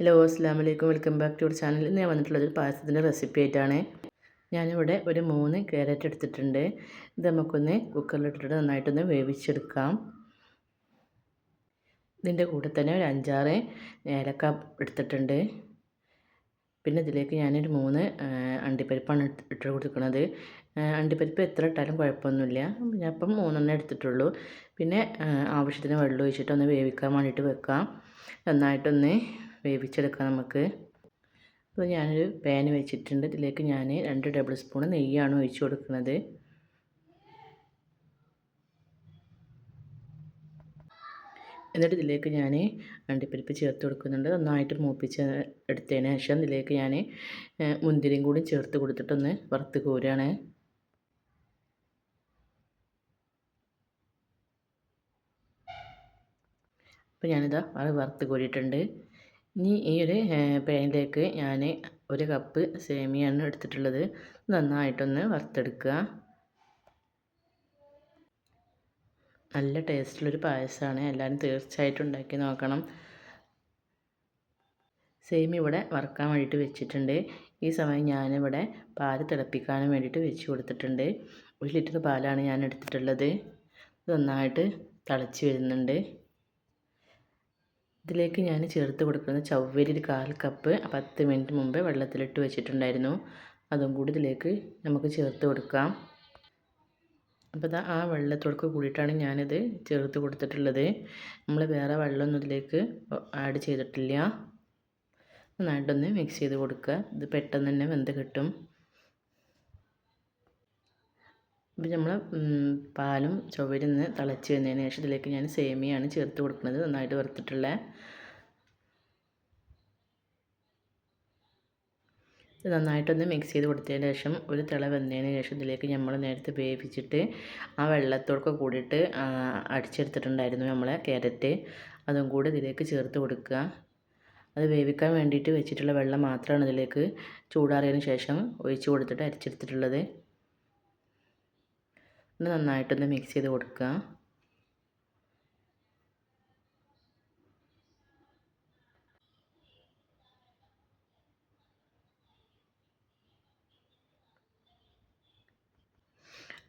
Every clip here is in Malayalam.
ഹലോ അസ്സലാമു അലൈക്കും, welcome back to our channel. ഇന്ന് ഞാൻ വന്നിട്ടുള്ളത് ഒരു പായസത്തിൻ്റെ റെസിപ്പി ആയിട്ടാണ്. ഞാനിവിടെ ഒരു 3 ക്യാരറ്റ് എടുത്തിട്ടുണ്ട്. ഇത് നമുക്കൊന്ന് കുക്കറിലിട്ടിട്ട് നന്നായിട്ടൊന്ന് വേവിച്ചെടുക്കാം. ഇതിൻ്റെ കൂടെ തന്നെ ഒരു 5-6 ഏലക്ക എടുത്തിട്ടുണ്ട്. പിന്നെ ഇതിലേക്ക് ഞാനൊരു 3 അണ്ടിപ്പരിപ്പാണ് ഇട്ട് കൊടുക്കുന്നത്. അണ്ടിപ്പരിപ്പ് എത്ര ഇട്ടാലും കുഴപ്പമൊന്നുമില്ല. ഞാൻ ഇപ്പം 3 എടുത്തിട്ടുള്ളൂ. പിന്നെ ആവശ്യത്തിന് വെള്ളം ഒഴിച്ചിട്ട് ഒന്ന് വേവിക്കാൻ വേണ്ടിയിട്ട് വെക്കാം. നന്നായിട്ടൊന്ന് വേവിച്ചെടുക്കാം നമുക്ക്. അപ്പോൾ ഞാനൊരു പാൻ വെച്ചിട്ടുണ്ട്. ഇതിലേക്ക് ഞാൻ 2 ടേബിൾ സ്പൂൺ നെയ്യാണ് ഒഴിച്ച് കൊടുക്കുന്നത്. എന്നിട്ട് ഇതിലേക്ക് ഞാൻ അണ്ടിപ്പരിപ്പ് ചേർത്ത് കൊടുക്കുന്നുണ്ട്. നന്നായിട്ട് മൂപ്പിച്ച് എടുത്തതിന് ശേഷം ഇതിലേക്ക് ഞാൻ മുന്തിരിയും കൂടി ചേർത്ത് കൊടുത്തിട്ടൊന്ന് വറുത്ത് കോരുകയാണ്. അപ്പോൾ ഞാനിതാ അത് വറുത്ത് കോരിയിട്ടുണ്ട്. ഇനി ഈ ഒരു പാനിലേക്ക് ഞാൻ 1 കപ്പ് സേമിയയാണ് എടുത്തിട്ടുള്ളത്. നന്നായിട്ടൊന്ന് വറുത്തെടുക്കുക. നല്ല ടേസ്റ്റുള്ളൊരു പായസമാണ്. എല്ലാവരും തീർച്ചയായിട്ടും ഉണ്ടാക്കി നോക്കണം. സേമിയ ഇവിടെ വറുക്കാൻ വേണ്ടിയിട്ട് വെച്ചിട്ടുണ്ട്. ഈ സമയം ഞാനിവിടെ പാൽ തിളപ്പിക്കാനും വേണ്ടിയിട്ട് വെച്ച് കൊടുത്തിട്ടുണ്ട്. 1 ലിറ്റർ പാലാണ് ഞാൻ എടുത്തിട്ടുള്ളത്. നന്നായിട്ട് തിളച്ച് വരുന്നുണ്ട്. ഇതിലേക്ക് ഞാൻ ചേർത്ത് കൊടുക്കുന്നത് ചവ്വരി ഒരു 1/4 കപ്പ് 10 മിനിറ്റ് മുമ്പ് വെള്ളത്തിലിട്ട് വെച്ചിട്ടുണ്ടായിരുന്നു. അതും കൂടി ഇതിലേക്ക് നമുക്ക് ചേർത്ത് കൊടുക്കാം. അപ്പോൾ ആ വെള്ളത്തോടൊക്കെ കൂടിയിട്ടാണ് ഞാനിത് ചേർത്ത് കൊടുത്തിട്ടുള്ളത്. നമ്മൾ വേറെ വെള്ളമൊന്നും ഇതിലേക്ക് ആഡ് ചെയ്തിട്ടില്ല. നന്നായിട്ടൊന്ന് മിക്സ് ചെയ്ത് കൊടുക്കുക. ഇത് പെട്ടെന്ന് തന്നെ വെന്ത് കിട്ടും. അപ്പോൾ നമ്മൾ പാലും ചവ്വരിയും ഒന്ന് തിളച്ച് വന്നതിന് ശേഷം ഇതിലേക്ക് ഞാൻ സേമിയയാണ് ചേർത്ത് കൊടുക്കുന്നത്. നന്നായിട്ട് വറുത്തിട്ടുള്ള ഇത് നന്നായിട്ടൊന്ന് മിക്സ് ചെയ്ത് കൊടുത്തതിന് ശേഷം ഒരു തിള വന്നതിന് ശേഷം ഇതിലേക്ക് നമ്മൾ നേരത്തെ വേവിച്ചിട്ട് ആ വെള്ളത്തോടൊക്കെ കൂടിയിട്ട് അടിച്ചെടുത്തിട്ടുണ്ടായിരുന്നു നമ്മളെ ക്യാരറ്റ്. അതും കൂടി ഇതിലേക്ക് ചേർത്ത് കൊടുക്കുക. അത് വേവിക്കാൻ വേണ്ടിയിട്ട് വെച്ചിട്ടുള്ള വെള്ളം മാത്രമാണ് ഇതിലേക്ക് ചൂടാറിയതിന് ശേഷം ഒഴിച്ച് കൊടുത്തിട്ട് അരിച്ചെടുത്തിട്ടുള്ളത്. നന്നായിട്ടൊന്ന് മിക്സ് ചെയ്ത് കൊടുക്കുക.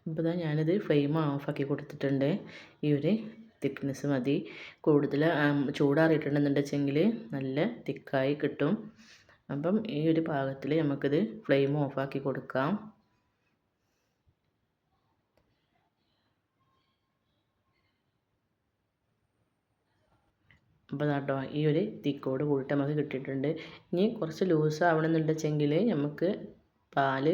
അപ്പോൾ ഞാനിത് ഫ്ലെയിം ഓഫാക്കി കൊടുത്തിട്ടുണ്ട്. ഈ ഒരു തിക്നെസ് മതി. കൂടുതൽ ചൂടാറിയിട്ടുണ്ടെന്നുണ്ടെങ്കിൽ നല്ല തിക്കായി കിട്ടും. അപ്പം ഈ ഒരു പാകത്തിൽ നമുക്കിത് ഫ്ലെയിം ഓഫാക്കി കൊടുക്കാം. അപ്പോൾ കേട്ടോ ഈ ഒരു തിക്കോട് കൂടിയിട്ട് നമുക്ക് കിട്ടിയിട്ടുണ്ട്. ഇനി കുറച്ച് ലൂസ് ആവണമെന്നുണ്ടെങ്കിൽ നമുക്ക് പാല്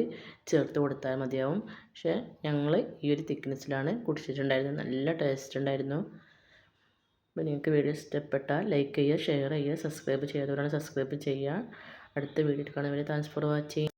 ചേർത്ത് കൊടുത്താൽ മതിയാവും. പക്ഷേ ഞങ്ങൾ ഈ ഒരു തിക്നെസ്സിലാണ് കുടിച്ചിട്ടുണ്ടായിരുന്നത്. നല്ല ടേസ്റ്റ് ഉണ്ടായിരുന്നു. അപ്പോൾ നിങ്ങൾക്ക് വീഡിയോ ഇഷ്ടപ്പെട്ടാൽ ലൈക്ക് ചെയ്യുക, ഷെയർ ചെയ്യുക, സബ്സ്ക്രൈബ് ചെയ്യാത്തവരാണ് സബ്സ്ക്രൈബ് ചെയ്യുക. അടുത്ത വീഡിയോ കാണുന്നവരെ താങ്ക്സ് ഫോർ വാച്ചിങ്.